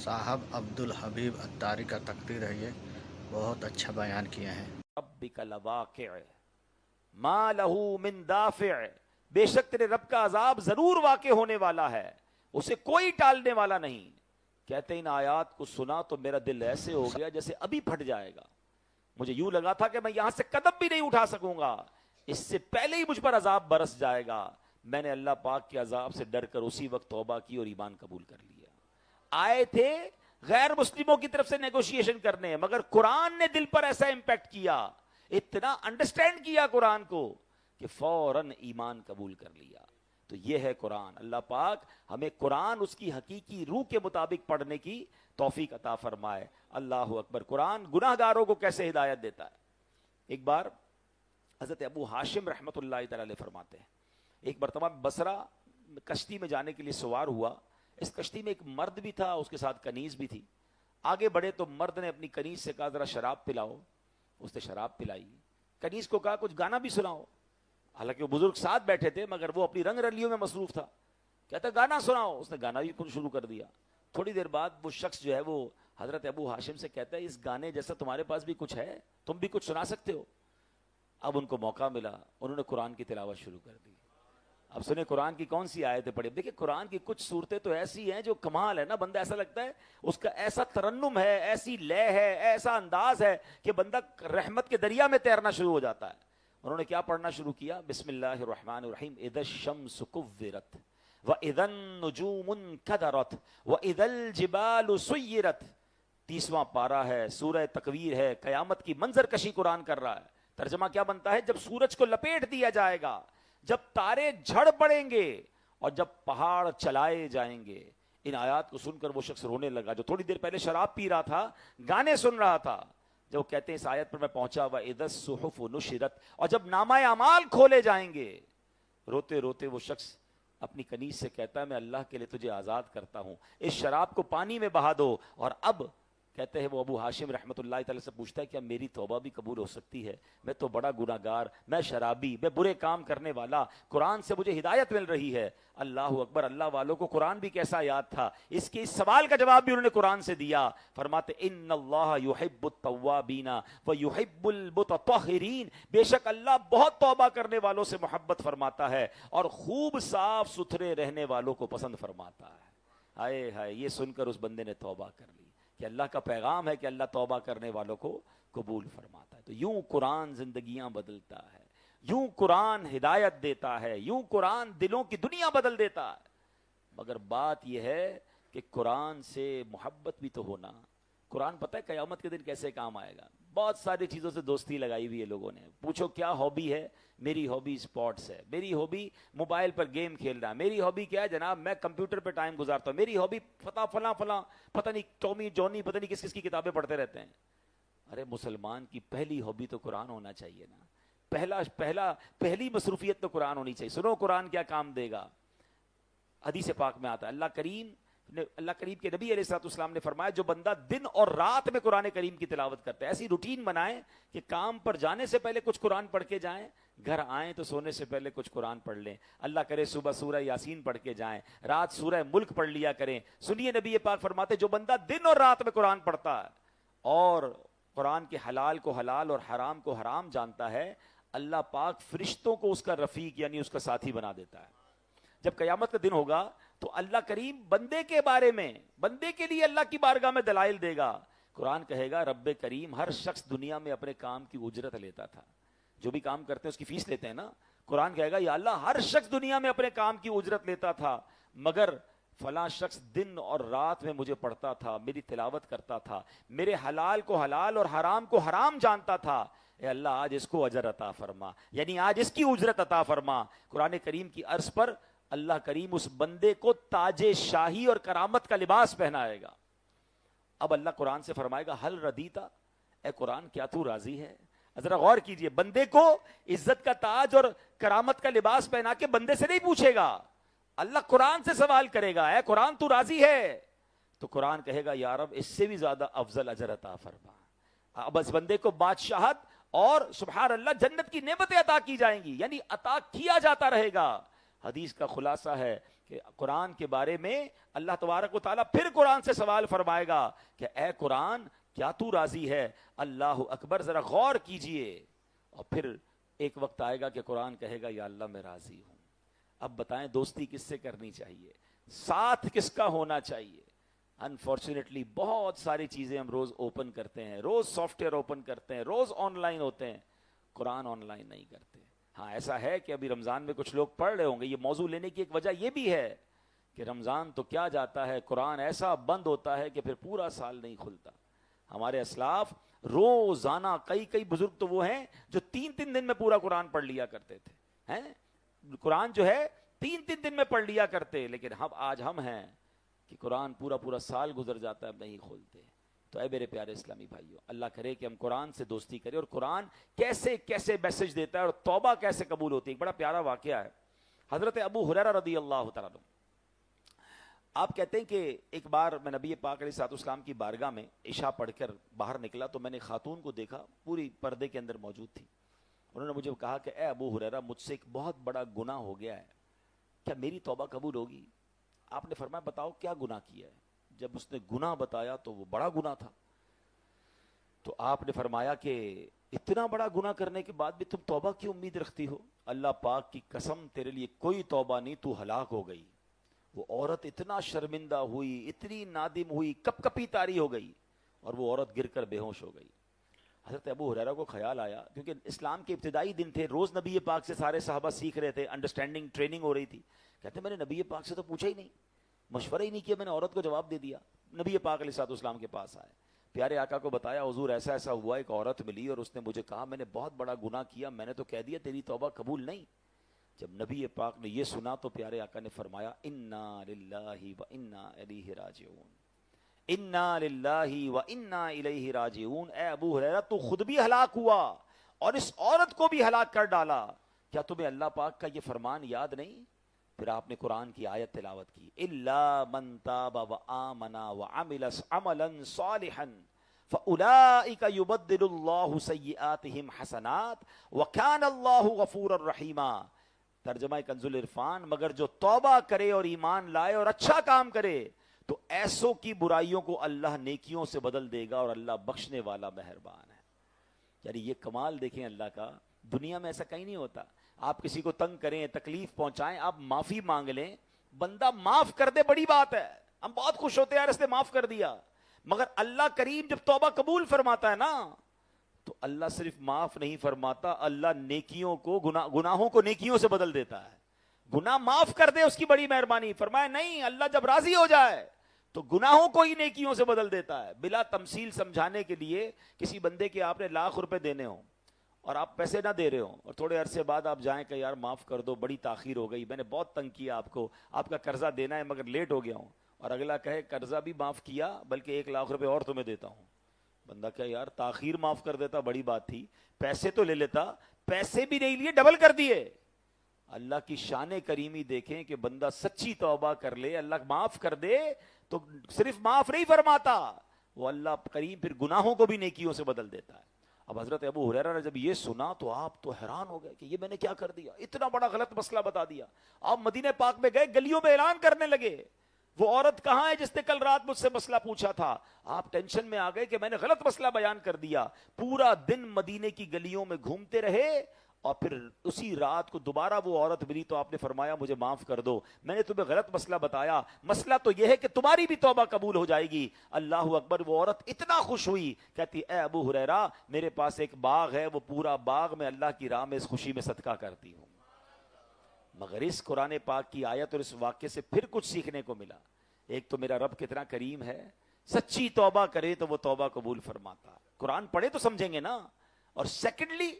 صاحب عبدالحبیب اتاری کا تقریر ہے، یہ بہت اچھا بیان کیے ہیں۔ ربک لواقع ما لہ من دافع، بے شک تیرے رب کا عذاب ضرور واقع ہونے والا ہے، اسے کوئی ٹالنے والا نہیں۔ کہتے ان آیات کو سنا تو میرا دل ایسے ہو گیا جیسے ابھی پھٹ جائے گا، مجھے یوں لگا تھا کہ میں یہاں سے قدم بھی نہیں اٹھا سکوں گا، اس سے پہلے ہی مجھ پر عذاب برس جائے گا۔ میں نے اللہ پاک کے عذاب سے ڈر کر اسی وقت توبہ کی اور ایمان قبول کر لیا۔ آئے تھے غیر مسلموں کی طرف سے نیگوشیشن کرنے، مگر قرآن نے دل پر ایسا امپیکٹ کیا، اتنا انڈرسٹینڈ کیا قرآن کو کہ فوراً ایمان قبول کر لیا۔ تو یہ ہے قرآن۔ اللہ پاک ہمیں قرآن اس کی حقیقی روح کے مطابق پڑھنے کی توفیق عطا فرمائے۔ اللہ اکبر۔ قرآن گناہ گاروں کو کیسے ہدایت دیتا ہے۔ ایک بار حضرت ابو ہاشم رحمۃ اللہ تعالی علیہ فرماتے ہیں، ایک مرتبہ بصرہ کشتی میں جانے کے لیے سوار ہوا، اس کشتی میں ایک مرد بھی تھا، اس کے ساتھ کنیز بھی تھی۔ آگے بڑھے تو مرد نے اپنی کنیز سے کہا ذرا شراب پلاؤ، اس نے شراب پلائی۔ کنیز کو کہا کچھ گانا بھی سناؤ، حالانکہ وہ بزرگ ساتھ بیٹھے تھے مگر وہ اپنی رنگ رلیوں میں مصروف تھا۔ کہتا گانا سناؤ، اس نے گانا بھی شروع کر دیا۔ تھوڑی دیر بعد وہ شخص جو ہے وہ حضرت ابو ہاشم سے کہتا ہے اس گانے جیسا تمہارے پاس بھی کچھ ہے، تم بھی کچھ سنا سکتے ہو؟ اب ان کو موقع ملا، انہوں نے قرآن کی تلاوت شروع کر دی۔ اب سنیں قرآن کی کون سی آیتیں پڑھی۔ دیکھیں قرآن کی کچھ صورتیں تو ایسی ہیں جو کمال ہے نا، بندہ ایسا لگتا ہے اس کا ایسا ترنم ہے، ایسی لے ہے، ایسا انداز ہے کہ بندہ رحمت کے دریا میں تیرنا شروع ہو جاتا ہے۔ انہوں نے کیا پڑھنا شروع کیا؟ بسم اللہ الرحمن الرحیم، اذا الشمس کورت واذا النجوم انکدرت واذا الجبال سیرت۔ 30واں پارہ ہے، سورہ تکویر ہے، قیامت کی منظر کشی قرآن کر رہا ہے۔ ترجمہ کیا بنتا ہے؟ جب سورج کو لپیٹ دیا جائے گا، جب تارے جھڑ پڑیں گے اور جب پہاڑ چلائے جائیں گے۔ ان آیات کو سن کر وہ شخص رونے لگا جو تھوڑی دیر پہلے شراب پی رہا تھا، گانے سن رہا تھا۔ جب وہ کہتے ہیں اس آیت پر میں پہنچا وَإِذَا الصُّحُفُ نُشِرَتْ، اور جب نامہ اعمال کھولے جائیں گے، روتے روتے وہ شخص اپنی کنیز سے کہتا ہے میں اللہ کے لیے تجھے آزاد کرتا ہوں، اس شراب کو پانی میں بہا دو۔ اور اب کہتے ہیں وہ ابو ہاشم رحمۃ اللہ تعالی سے پوچھتا ہے کیا میری توبہ بھی قبول ہو سکتی ہے؟ میں تو بڑا گناہ گار، میں شرابی، میں برے کام کرنے والا، قرآن سے مجھے ہدایت مل رہی ہے۔ اللہ اکبر۔ اللہ والوں کو قرآن بھی کیسا یاد تھا، اس کے اس سوال کا جواب بھی انہوں نے قرآن سے دیا۔ فرماتے ان اللہ یحب التوابین ویحب المتطہرین، بے شک اللہ بہت توبہ کرنے والوں سے محبت فرماتا ہے اور خوب صاف ستھرے رہنے والوں کو پسند فرماتا ہے۔ ہائے ہائے، یہ سن کر اس بندے نے توبہ کر لی کہ اللہ کا پیغام ہے کہ اللہ توبہ کرنے والوں کو قبول فرماتا ہے۔ تو یوں قرآن زندگیاں بدلتا ہے، یوں قرآن ہدایت دیتا ہے، یوں قرآن دلوں کی دنیا بدل دیتا ہے۔ مگر بات یہ ہے کہ قرآن سے محبت بھی تو ہونا۔ قرآن پتہ ہے قیامت کے دن کیسے کام آئے گا؟ بہت ساری چیزوں سے دوستی لگائی ہوئی ہے لوگوں نے۔ پوچھو کیا ہابی ہے؟ میری ہابی اسپورٹس ہے، میری ہابی موبائل پر گیم کھیلنا ہے، میری ہابی کیا ہے جناب میں کمپیوٹر پہ ٹائم گزارتا ہوں، میری ہابی فلاں پتہ نہیں ٹامی جونی پتہ نہیں کس کس کی کتابیں پڑھتے رہتے ہیں۔ ارے مسلمان کی پہلی ہابی تو قرآن ہونا چاہیے نا، پہلی مصروفیت تو قرآن ہونی چاہیے۔ سنو قرآن کیا کام دے گا۔ حدیث پاک میں آتا ہے اللہ کریم کے نبی علیہ الصلوۃ والسلام نے فرمایا جو بندہ دن اور رات میں قرآن کریم کی تلاوت کرتا ہے، ایسی روٹین بنائیں کہ کام پر جانے سے پہلے کچھ قرآن پڑھ کے جائیں، گھر آئیں تو سونے سے پہلے کچھ قرآن پڑھ لیں، اللہ کرے صبح سورہ یاسین پڑھ کے جائیں، رات سورہ ملک پڑھ لیا کریں۔ سنیے نبی پاک فرماتے جو بندہ دن اور رات میں قرآن پڑھتا ہے اور قرآن کے حلال کو حلال اور حرام کو حرام جانتا ہے، اللہ پاک فرشتوں کو اس کا رفیق یعنی اس کا ساتھی بنا دیتا ہے۔ جب قیامت کا دن ہوگا تو اللہ کریم بندے کے بارے میں، بندے کے لیے اللہ کی بارگاہ میں دلائل دے گا۔ قرآن کہے گا رب کریم ہر شخص دنیا میں اپنے کام کی اجرت لیتا تھا، جو بھی کام کرتے ہیں اس کی فیس لیتے ہیں نا۔ قرآن کہے گا یا اللہ ہر شخص دنیا میں اپنے کام کی اجرت لیتا تھا، مگر فلاں شخص دن اور رات میں مجھے پڑھتا تھا، میری تلاوت کرتا تھا، میرے حلال کو حلال اور حرام کو حرام جانتا تھا، اے اللہ آج اس کو اجر عطا فرما، یعنی آج اس کی اجرت عطا فرما۔ قرآن کریم کی عرض پر اللہ کریم اس بندے کو تاج شاہی اور کرامت کا لباس پہنائے گا۔ اب اللہ قرآن سے فرمائے گا حل ردیتا، اے قرآن کیا تو راضی ہے؟ ذرا غور کیجئے، بندے کو عزت کا تاج اور کرامت کا لباس پہنا کے بندے سے نہیں پوچھے گا، اللہ قرآن سے سوال کرے گا اے قرآن تو راضی ہے؟ تو قرآن کہے گا یا رب اس سے بھی زیادہ افضل اجر عطا فرما۔ اب اس بندے کو بادشاہت اور سبحان اللہ جنت کی نعمتیں عطا کی جائیں گی، یعنی عطا کیا جاتا رہے گا۔ حدیث کا خلاصہ ہے کہ قرآن کے بارے میں اللہ تبارک و تعالیٰ پھر قرآن سے سوال فرمائے گا کہ اے قرآن کیا تو راضی ہے؟ اللہ اکبر، ذرا غور کیجئے. اور پھر ایک وقت آئے گا کہ قرآن کہے گا یا اللہ میں راضی ہوں. اب بتائیں دوستی کس سے کرنی چاہیے، ساتھ کس کا ہونا چاہیے؟ انفارچونیٹلی بہت ساری چیزیں ہم روز اوپن کرتے ہیں، روز سافٹ ویئر اوپن کرتے ہیں، روز آن لائن ہوتے ہیں، قرآن آن لائن نہیں کرتے. ہاں ایسا ہے کہ ابھی رمضان میں کچھ لوگ پڑھ رہے ہوں گے. یہ موضوع لینے کی ایک وجہ یہ بھی ہے کہ رمضان تو کیا جاتا ہے، قرآن ایسا بند ہوتا ہے کہ پھر پورا سال نہیں کھلتا. ہمارے اسلاف روزانہ کئی بزرگ تو وہ ہیں جو 3 دن میں پورا قرآن پڑھ لیا کرتے تھے. ہیں قرآن جو ہے 3 دن میں پڑھ لیا کرتے، لیکن آج ہم ہیں کہ قرآن پورا سال گزر جاتا ہے، اب نہیں کھولتے. تو اے میرے پیارے اسلامی بھائیوں، اللہ کرے کہ ہم قرآن سے دوستی کریں. اور قرآن کیسے کیسے میسج دیتا ہے اور توبہ کیسے قبول ہوتی ہے. ایک بڑا پیارا واقعہ ہے. حضرت ابو ہریرہ رضی اللہ تعالیٰ عنہ، آپ کہتے ہیں کہ ایک بار میں نبی پاک علیہ الصلوۃ والسلام کی بارگاہ میں عشاء پڑھ کر باہر نکلا تو میں نے خاتون کو دیکھا، پوری پردے کے اندر موجود تھی. انہوں نے مجھے کہا کہ اے ابو ہریرہ، مجھ سے ایک بہت بڑا گناہ ہو گیا ہے، کیا میری توبہ قبول ہوگی؟ آپ نے فرمایا بتاؤ کیا گناہ کیا ہے. جب اس نے گناہ بتایا تو وہ بڑا گناہ تھا. تو آپ نے فرمایا کہ اتنا بڑا گناہ کرنے کے بعد بھی تم توبہ کی امید رکھتی ہو؟ اللہ پاک کی قسم تیرے لیے کوئی توبہ نہیں، تو ہلاک ہو گئی. وہ عورت اتنا شرمندہ ہوئی، اتنی نادم ہوئی، کپ کپی تاری ہو گئی، اور وہ عورت گر کر بے ہوش ہو گئی. حضرت ابو ہریرہ کو خیال آیا، کیونکہ اسلام کے ابتدائی دن تھے، روز نبی پاک سے سارے صحابہ سیکھ رہے تھے، انڈرسٹینڈنگ ٹریننگ ہو رہی تھی. کہتے میں نے نبی پاک سے تو پوچھا ہی نہیں، مشورہ ہی نہیں کیا، میں نے عورت کو جواب دے دیا. نبی پاک علیہ الصلوۃ والسلام کے پاس آئے، پیارے آقا کو بتایا حضور ایسا ایسا ہوا، ایک عورت ملی اور اس نے مجھے کہا میں نے بہت بڑا گناہ کیا، میں نے تو کہہ دیا تیری توبہ قبول نہیں. جب نبی پاک نے یہ سنا تو پیارے آقا نے فرمایا انا للہ و انا الیہ راجعون، انا للہ و انا الیہ راجعون. اے ابو ہریرہ تو خود بھی ہلاک ہوا اور اس عورت کو بھی ہلاک کر ڈالا. کیا تمہیں اللہ پاک کا یہ فرمان یاد نہیں؟ پھر آپ نے قرآن کی آیت تلاوت کی، الا من تاب وآمن وعمل عملا صالحا فاولئک یبدل اللہ سیئاتہم حسنات وکان اللہ غفورا رحیما. ترجمہ کنز العرفان، مگر جو توبہ کرے اور ایمان لائے اور اچھا کام کرے تو ایسوں کی برائیوں کو اللہ نیکیوں سے بدل دے گا اور اللہ بخشنے والا مہربان ہے. یعنی یہ کمال دیکھیں اللہ کا، دنیا میں ایسا کہیں نہیں ہوتا. آپ کسی کو تنگ کریں، تکلیف پہنچائیں، آپ معافی مانگ لیں، بندہ معاف کر دے، بڑی بات ہے، ہم بہت خوش ہوتے ہیں یار اس نے معاف کر دیا. مگر اللہ کریم جب توبہ قبول فرماتا ہے نا تو اللہ صرف معاف نہیں فرماتا، اللہ نیکیوں کو گناہوں کو نیکیوں سے بدل دیتا ہے. گناہ معاف کر دے اس کی بڑی مہربانی. فرمایا نہیں، اللہ جب راضی ہو جائے تو گناہوں کو ہی نیکیوں سے بدل دیتا ہے. بلا تمثیل سمجھانے کے لیے کسی بندے کے آپ نے لاکھ روپے دینے ہوں اور آپ پیسے نہ دے رہے ہوں اور تھوڑے عرصے بعد آپ جائیں کہ یار معاف کر دو، بڑی تاخیر ہو گئی، میں نے بہت تنگ کیا آپ کو، آپ کا قرضہ دینا ہے مگر لیٹ ہو گیا ہوں، اور اگلا کہے قرضہ بھی معاف کیا بلکہ 1 لاکھ روپے اور تمہیں دیتا ہوں. بندہ کہا یار تاخیر معاف کر دیتا بڑی بات تھی، پیسے تو لے لیتا، پیسے بھی نہیں لیے، ڈبل کر دیے. اللہ کی شان کریمی دیکھیں کہ بندہ سچی توبہ کر لے، اللہ معاف کر دے تو صرف معاف نہیں فرماتا، وہ اللہ کریم پھر گناہوں کو بھی نیکیوں سے بدل دیتا ہے. اب حضرت ابو ہریرہ نے جب یہ سنا تو آپ تو حیران ہو گئے کہ یہ میں نے کیا کر دیا، اتنا بڑا غلط مسئلہ بتا دیا. آپ مدینہ پاک میں گئے، گلیوں میں اعلان کرنے لگے وہ عورت کہاں ہے جس نے کل رات مجھ سے مسئلہ پوچھا تھا. آپ ٹینشن میں آ گئے کہ میں نے غلط مسئلہ بیان کر دیا. پورا دن مدینے کی گلیوں میں گھومتے رہے اور پھر اسی رات کو دوبارہ وہ عورت ملی تو آپ نے فرمایا مجھے معاف کر دو، میں نے تمہیں غلط مسئلہ بتایا، مسئلہ تو یہ ہے کہ تمہاری بھی توبہ قبول ہو جائے گی. اللہ اکبر. وہ عورت اتنا خوش ہوئی، کہتی اے ابو ہریرہ میرے پاس ایک باغ ہے، وہ پورا باغ میں اللہ کی راہ میں اس خوشی میں صدقہ کرتی ہوں. مگر اس قرآن پاک کی آیت اور اس واقعے سے پھر کچھ سیکھنے کو ملا. ایک تو میرا رب کتنا کریم ہے، سچی توبہ کرے تو وہ توبہ قبول فرماتا. قرآن پڑھے تو سمجھیں گے نا. اور سیکنڈلی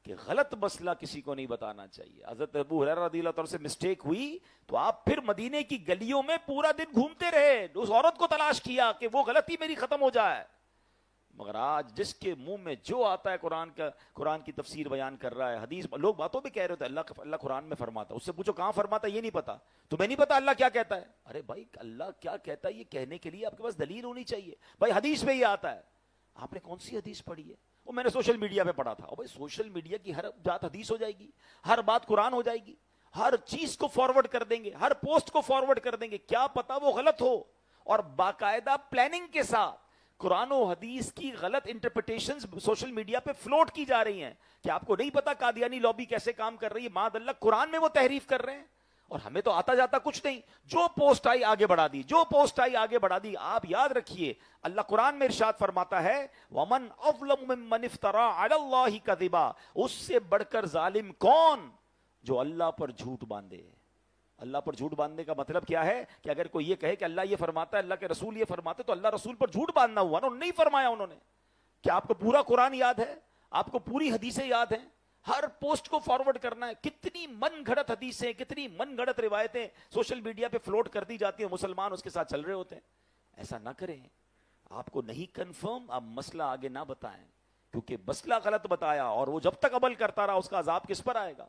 کہ غلط مسئلہ کسی کو نہیں بتانا چاہیے. حضرت ابو ہریرہ رضی اللہ تعالیٰ سے مسٹیک ہوئی تو آپ پھر مدینے کی گلیوں میں پورا دن گھومتے رہے، اس عورت کو تلاش کیا کہ وہ غلطی میری ختم ہو جائے. مگر آج جس کے منہ میں جو آتا ہے قرآن کی تفسیر بیان کر رہا ہے، حدیث لوگ باتوں بھی کہہ رہے تھے اللہ قرآن میں فرماتا، اس سے پوچھو کہاں فرماتا یہ نہیں پتا، تمہیں نہیں پتا اللہ کیا کہتا ہے. ارے بھائی اللہ کیا کہتا ہے یہ کہنے کے لیے آپ کے پاس دلیل ہونی چاہیے. بھائی حدیث میں یہ آتا ہے. آپ نے کون سی حدیث پڑھی ہے؟ وہ میں نے سوشل میڈیا پہ پڑھا تھا. بھائی سوشل میڈیا کی ہر بات حدیث ہو جائے گی، ہر بات قرآن ہو جائے گی. ہر چیز کو فارورڈ کر دیں گے, ہر پوسٹ کو فارورڈ کر دیں گے, کیا پتا وہ غلط ہو, اور باقاعدہ پلاننگ کے ساتھ قرآن و حدیث کی غلط انٹرپریٹیشنز سوشل میڈیا پہ فلوٹ کی جا رہی ہیں کہ آپ کو نہیں پتا قادیانی لابی کیسے کام کر رہی ہے, معاذ اللہ قرآن میں وہ تحریف کر رہے ہیں, اور ہمیں تو آتا جاتا کچھ نہیں, جو پوسٹ آئی آگے بڑھا دی, جو پوسٹ آئی آگے بڑھا دی. آپ یاد رکھیے اللہ قرآن میں ارشاد فرماتا ہے وَمَنْ أَظْلَمُ مِمَّنِ افْتَرَىٰ عَلَى اللَّهِ كَذِبًا, اس سے بڑھ کر ظالم کون جو اللہ پر جھوٹ باندھے. اللہ پر جھوٹ باندھنے کا مطلب کیا ہے کہ اگر کوئی یہ کہے کہ اللہ یہ فرماتا ہے, اللہ کے رسول یہ فرماتے, تو اللہ رسول پر جھوٹ باندھنا ہوا نا, نہیں فرمایا انہوں نے. کیا آپ کو پورا قرآن یاد ہے, آپ کو پوری حدیثیں یاد ہیں, ہر پوسٹ کو فارورڈ کرنا ہے؟ کتنی من گھڑت حدیثیں, کتنی من گھڑت روایتیں سوشل میڈیا پہ فلوٹ کر دی جاتی ہیں, مسلمان اس کے ساتھ چل رہے ہوتے ہیں. ایسا نہ کریں, آپ کو نہیں کنفرم آپ مسئلہ آگے نہ بتائیں, کیونکہ مسئلہ غلط بتایا اور وہ جب تک عمل کرتا رہا اس کا عذاب کس پر آئے گا.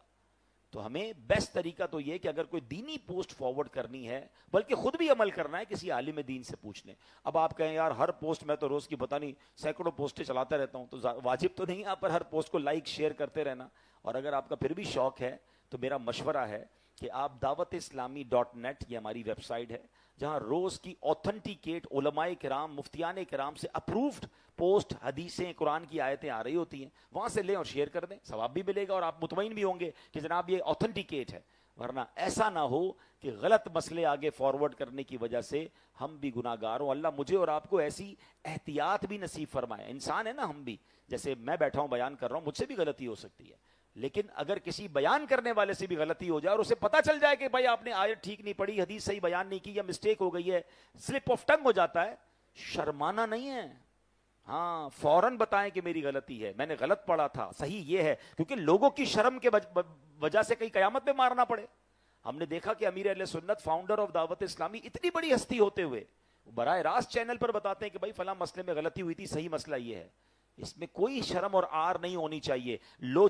تو ہمیں بیسٹ طریقہ تو یہ کہ اگر کوئی دینی پوسٹ فارورڈ کرنی ہے, بلکہ خود بھی عمل کرنا ہے, کسی عالم دین سے پوچھ لیں. اب آپ کہیں یار ہر پوسٹ میں تو روز کی پتہ نہیں سینکڑوں پوسٹیں چلاتا رہتا ہوں, تو واجب تو نہیں آپ پر ہر پوسٹ کو لائک شیئر کرتے رہنا. اور اگر آپ کا پھر بھی شوق ہے تو میرا مشورہ ہے کہ آپ dawat-islami.net یہ ہماری ویب سائٹ ہے, جہاں روز کی اوتھنٹیکیٹ علماء کرام, مفتیان کرام سے اپروفڈ پوسٹ, حدیثیں, قرآن کی آیتیں آ رہی ہوتی ہیں, وہاں سے لیں اور شیئر کر دیں, ثواب بھی ملے گا اور آپ مطمئن بھی ہوں گے کہ جناب یہ اوتھنٹیکیٹ ہے. ورنہ ایسا نہ ہو کہ غلط مسئلے آگے فارورڈ کرنے کی وجہ سے ہم بھی گناہ گار ہوں. اللہ مجھے اور آپ کو ایسی احتیاط بھی نصیب فرمائے. انسان ہے نا ہم بھی, جیسے میں بیٹھا ہوں بیان کر رہا ہوں, مجھ سے بھی غلطی ہو سکتی ہے, لیکن اگر کسی بیان کرنے والے سے بھی غلطی ہو جائے اور اسے پتا چل جائے کہ بھائی آپ نے آیت ٹھیک نہیں پڑھی, حدیث صحیح بیان نہیں کی, یا مسٹیک ہو گئی ہے, سلپ آف ٹنگ ہو جاتا ہے, شرمانا نہیں ہے. ہاں فوراً بتائیں کہ میری غلطی ہے, میں نے غلط پڑھا تھا, صحیح یہ ہے, کیونکہ لوگوں کی شرم کے وجہ سے کئی قیامت میں مارنا پڑے. ہم نے دیکھا کہ امیر اہل سنت, فاؤنڈر آف دعوت اسلامی, اتنی بڑی ہستی ہوتے ہوئے براہ راست چینل پر بتاتے ہیں کہ بھائی فلاں مسئلے میں غلطی ہوئی تھی, صحیح مسئلہ یہ ہے. اس میں کوئی شرم اور آر نہیں ہونی چاہیے.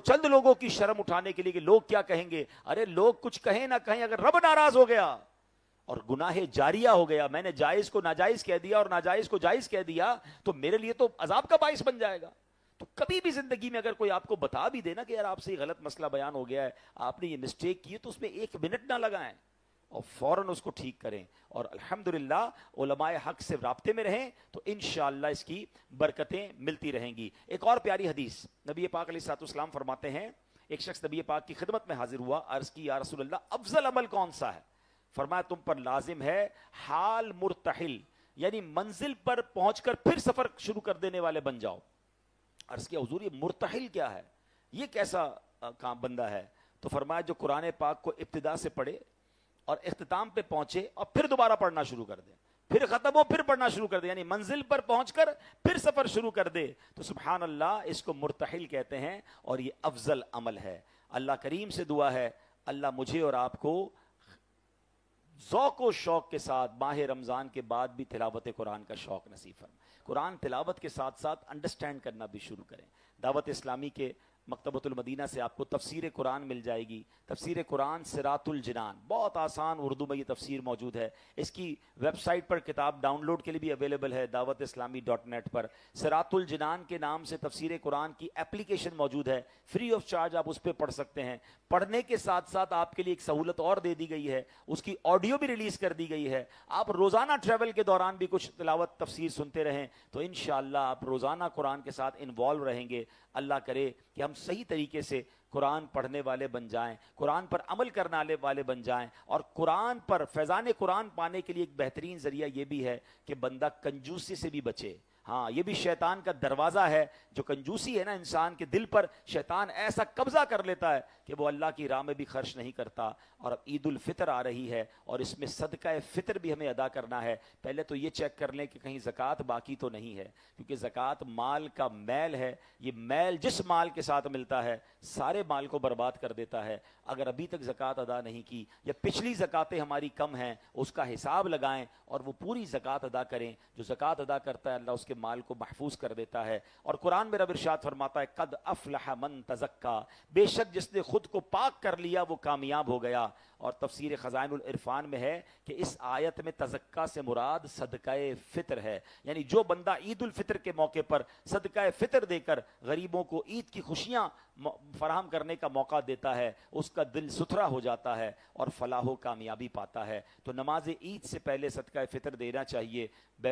چند لوگوں کی شرم اٹھانے کے لیے کہ لوگ کیا کہیں گے, ارے لوگ کچھ کہیں نہ کہیں, اگر رب ناراض ہو گیا اور گناہ جاریہ ہو گیا, میں نے جائز کو ناجائز کہہ دیا اور ناجائز کو جائز کہہ دیا, تو میرے لیے تو عذاب کا باعث بن جائے گا. تو کبھی بھی زندگی میں اگر کوئی آپ کو بتا بھی دے نا کہ یار آپ سے یہ غلط مسئلہ بیان ہو گیا ہے, آپ نے یہ مسٹیک کی ہے, تو اس میں 1 منٹ نہ لگائیں اور فوراً اس کو ٹھیک کریں. اور الحمدللہ علماء حق سے رابطے میں رہیں تو انشاءاللہ اس کی برکتیں ملتی رہیں گی. ایک اور پیاری حدیث, نبی پاک علیہ الصلوۃ والسلام فرماتے ہیں, ایک شخص نبی پاک کی خدمت میں حاضر ہوا, عرض کی یا رسول اللہ افضل عمل کون سا ہے؟ فرمایا تم پر لازم ہے حال مرتحل, یعنی منزل پر پہنچ کر پھر سفر شروع کر دینے والے بن جاؤ. عرض کیا حضور یہ مرتحل کیا ہے, یہ کیسا کام بندہ ہے؟ تو فرمایا جو قرآن پاک کو ابتدا سے پڑھے اور اختتام پہ پہنچے اور پھر دوبارہ پڑھنا شروع کر دے, پھر ختم ہو پھر پڑھنا شروع کر دے, یعنی منزل پر پہنچ کر پھر سفر شروع کر دے, تو سبحان اللہ اس کو مرتحل کہتے ہیں اور یہ افضل عمل ہے. اللہ کریم سے دعا ہے اللہ مجھے اور آپ کو ذوق و شوق کے ساتھ ماہ رمضان کے بعد بھی تلاوت قرآن کا شوق نصیب فرمائے. قرآن تلاوت کے ساتھ ساتھ انڈرسٹینڈ کرنا بھی شروع کریں. دعوت اسلامی کے مکتبۃ المدینہ سے آپ کو تفسیر قرآن مل جائے گی. تفسیر قرآن صراط الجنان, بہت آسان اردو میں یہ تفسیر موجود ہے. اس کی ویب سائٹ پر کتاب ڈاؤن لوڈ کے لیے بھی اویلیبل ہے dawat-islami.net پر. صراط الجنان کے نام سے تفسیر قرآن کی اپلیکیشن موجود ہے, فری آف چارج آپ اس پہ پڑھ سکتے ہیں. پڑھنے کے ساتھ ساتھ آپ کے لیے ایک سہولت اور دے دی گئی ہے, اس کی آڈیو بھی ریلیز کر دی گئی ہے. آپ روزانہ ٹریول کے دوران بھی کچھ تلاوت تفسیر سنتے رہیں تو انشاءاللہ آپ روزانہ قرآن کے ساتھ انوالو رہیں گے. اللہ کرے کہ ہم صحیح طریقے سے قرآن پڑھنے والے بن جائیں, قرآن پر عمل کرنے والے بن جائیں. اور قرآن پر فیضان قرآن پانے کے لیے ایک بہترین ذریعہ یہ بھی ہے کہ بندہ کنجوسی سے بھی بچے. ہاں یہ بھی شیطان کا دروازہ ہے, جو کنجوسی ہے نا انسان کے دل پر, شیطان ایسا قبضہ کر لیتا ہے کہ وہ اللہ کی راہ میں بھی خرچ نہیں کرتا. اور اب عید الفطر آ رہی ہے اور اس میں صدقہ فطر بھی ہمیں ادا کرنا ہے. پہلے تو یہ چیک کر لیں کہ کہیں زکوٰۃ باقی تو نہیں ہے, کیونکہ زکوٰۃ مال کا میل ہے. یہ میل جس مال کے ساتھ ملتا ہے سارے مال کو برباد کر دیتا ہے. اگر ابھی تک زکوٰۃ ادا نہیں کی یا پچھلی زکوٰتیں ہماری کم ہیں, اس کا حساب لگائیں اور وہ پوری زکوٰۃ ادا کریں. جو زکوٰۃ ادا کرتا ہے اللہ اس کے مال کو محفوظ کر دیتا ہے. اور قرآن میں رب ارشاد فرماتا ہے قد افلح من تزکا, بے شک جس نے خود کو پاک کر لیا وہ کامیاب ہو گیا. اور تفسیر خزائن العرفان میں ہے کہ اس آیت میں تزکا سے مراد صدقہ فطر ہے, یعنی جو بندہ عید الفطر کے موقع پر صدقہ فطر دے کر غریبوں کو عید کی خوشیاں فراہم کرنے کا موقع دیتا ہے، اس کا دل ستھرا ہو جاتا ہے اور فلاح و کامیابی پاتا ہے۔ تو نماز عید سے پہلے صدقہ فطر دینا چاہیے۔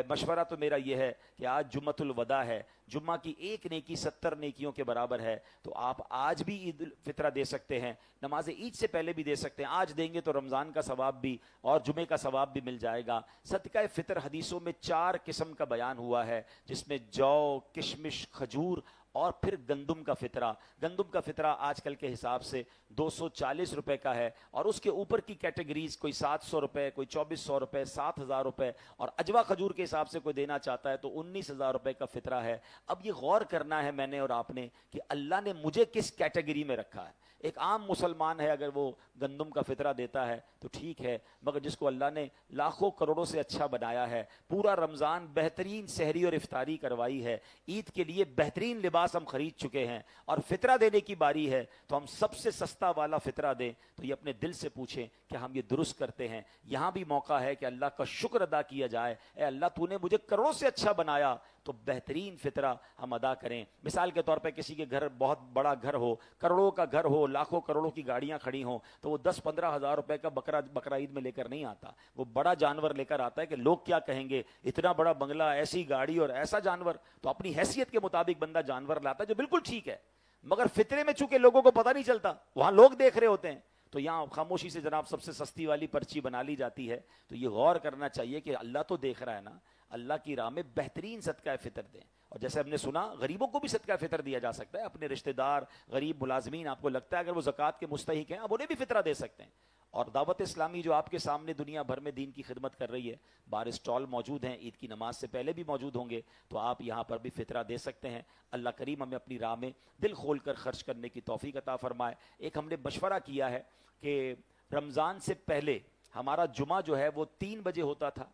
مشورہ تو میرا یہ ہے کہ آج جمعۃ الوداع ہے، جمعہ کی ایک نیکی 70 نیکیوں کے برابر ہے، تو آپ آج بھی عید الفطرہ دے سکتے ہیں، نماز عید سے پہلے بھی دے سکتے ہیں۔ آج دیں گے تو رمضان کا ثواب بھی اور جمعے کا ثواب بھی مل جائے گا۔ صدقہ فطر حدیثوں میں 4 قسم کا بیان ہوا ہے، جس میں جو، کشمش، کھجور اور پھر گندم کا فطرہ۔ گندم کا فطرہ آج کل کے حساب سے 240 روپے کا ہے، اور اس کے اوپر کی کیٹیگریز کوئی 700 روپے، کوئی 2400 روپے، 7000 روپے، اور اجوا کھجور کے حساب سے کوئی دینا چاہتا ہے تو 19000 روپے کا فطرہ ہے۔ اب یہ غور کرنا ہے میں نے اور آپ نے کہ اللہ نے مجھے کس کیٹیگری میں رکھا ہے۔ ایک عام مسلمان ہے، اگر وہ گندم کا فطرہ دیتا ہے تو ٹھیک ہے، مگر جس کو اللہ نے لاکھوں کروڑوں سے اچھا بنایا ہے، پورا رمضان بہترین سحری اور افطاری کروائی ہے، عید کے لیے بہترین لباس ہم خرید چکے ہیں، اور فطرہ دینے کی باری ہے تو ہم سب سے سستا والا فطرہ دیں، تو یہ اپنے دل سے پوچھیں کہ ہم یہ درست کرتے ہیں۔ یہاں بھی موقع ہے کہ اللہ کا شکر ادا کیا جائے، اے اللہ تو نے مجھے کروڑوں سے اچھا بنایا، تو بہترین فطرہ ہم ادا کریں۔ مثال کے طور پہ کسی کے گھر بہت بڑا گھر ہو، کروڑوں کا گھر ہو، لاکھوں کروڑوں کی گاڑیاں کھڑی ہوں، تو وہ 10-15 ہزار روپے کا بقرہ عید میں لے کر نہیں آتا، وہ بڑا جانور لے کر آتا ہے کہ لوگ کیا کہیں گے، اتنا بڑا بنگلہ، ایسی گاڑی اور ایسا جانور۔ تو اپنی حیثیت کے مطابق بندہ جانور لاتا ہے جو بالکل ٹھیک ہے، مگر فطرے میں چونکہ لوگوں کو پتہ نہیں چلتا، وہاں لوگ دیکھ رہے ہوتے ہیں، تو یہاں خاموشی سے جناب سب سے سستی والی پرچی بنا لی جاتی ہے۔ تو یہ غور کرنا چاہیے کہ اللہ تو دیکھ رہا ہے نا، اللہ کی راہ میں بہترین صدقہ فطر دیں۔ اور جیسے ہم نے سنا، غریبوں کو بھی صدقہ فطر دیا جا سکتا ہے، اپنے رشتہ دار، غریب ملازمین، آپ کو لگتا ہے اگر وہ زکوٰۃ کے مستحق ہیں، اب انہیں بھی فطرہ دے سکتے ہیں۔ اور دعوت اسلامی جو آپ کے سامنے دنیا بھر میں دین کی خدمت کر رہی ہے، بار اسٹال موجود ہیں، عید کی نماز سے پہلے بھی موجود ہوں گے، تو آپ یہاں پر بھی فطرہ دے سکتے ہیں۔ اللہ کریم ہمیں اپنی راہ میں دل کھول کر خرچ کرنے کی توفیق عطا فرمائے۔ ایک ہم نے مشورہ کیا ہے کہ رمضان سے پہلے ہمارا جمعہ جو ہے وہ 3 بجے ہوتا تھا،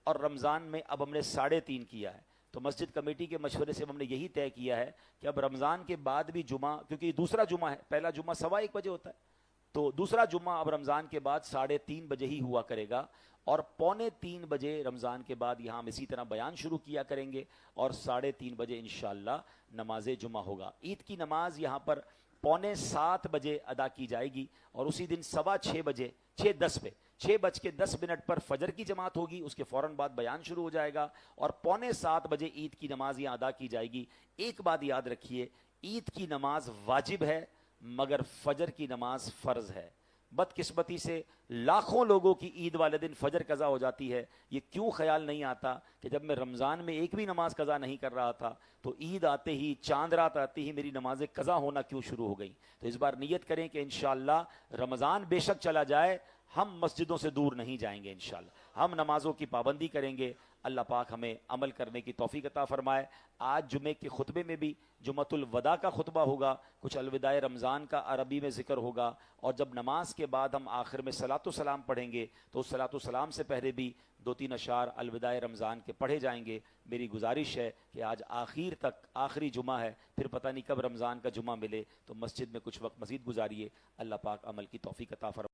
اور رمضان میں اب ہم نے 3:30 کیا ہے، تو مسجد کمیٹی کے مشورے سے ہم نے یہی طے کیا ہے کہ اب رمضان کے بعد بھی جمعہ، کیونکہ یہ دوسرا جمعہ ہے، پہلا جمعہ 1:15 بجے ہوتا ہے، تو دوسرا جمعہ اب رمضان کے بعد 3:30 بجے ہی ہوا کرے گا، اور 2:45 بجے رمضان کے بعد یہاں ہم اسی طرح بیان شروع کیا کریں گے، اور 3:30 بجے انشاءاللہ نماز جمعہ ہوگا۔ عید کی نماز یہاں پر 6:45 بجے ادا کی جائے گی، اور اسی دن 6:15 بجے 6:10 پہ 6:10 پر فجر کی جماعت ہوگی، اس کے فوراً بعد بیان شروع ہو جائے گا، اور 6:45 بجے عید کی نماز یہاں ادا کی جائے گی۔ ایک بات یاد رکھیے، عید کی نماز واجب ہے، مگر فجر کی نماز فرض ہے۔ بدقسمتی سے لاکھوں لوگوں کی عید والے دن فجر قضا ہو جاتی ہے۔ یہ کیوں خیال نہیں آتا کہ جب میں رمضان میں ایک بھی نماز قضا نہیں کر رہا تھا، تو عید آتے ہی، چاند رات آتے ہی میری نمازیں قضا ہونا کیوں شروع ہو گئی؟ تو اس بار نیت کریں کہ انشاءاللہ رمضان بے شک چلا جائے، ہم مسجدوں سے دور نہیں جائیں گے، انشاءاللہ ہم نمازوں کی پابندی کریں گے۔ اللہ پاک ہمیں عمل کرنے کی توفیق عطا فرمائے۔ آج جمعے کے خطبے میں بھی جمعۃ الوداع کا خطبہ ہوگا، کچھ الوداع رمضان کا عربی میں ذکر ہوگا، اور جب نماز کے بعد ہم آخر میں صلاۃ و سلام پڑھیں گے تو صلاۃ و سلام سے پہلے بھی 2-3 اشعار الوداع رمضان کے پڑھے جائیں گے۔ میری گزارش ہے کہ آج آخر تک، آخری جمعہ ہے، پھر پتہ نہیں کب رمضان کا جمعہ ملے، تو مسجد میں کچھ وقت مزید گزاریے۔ اللہ پاک عمل کی توفیق عطا فرمائے۔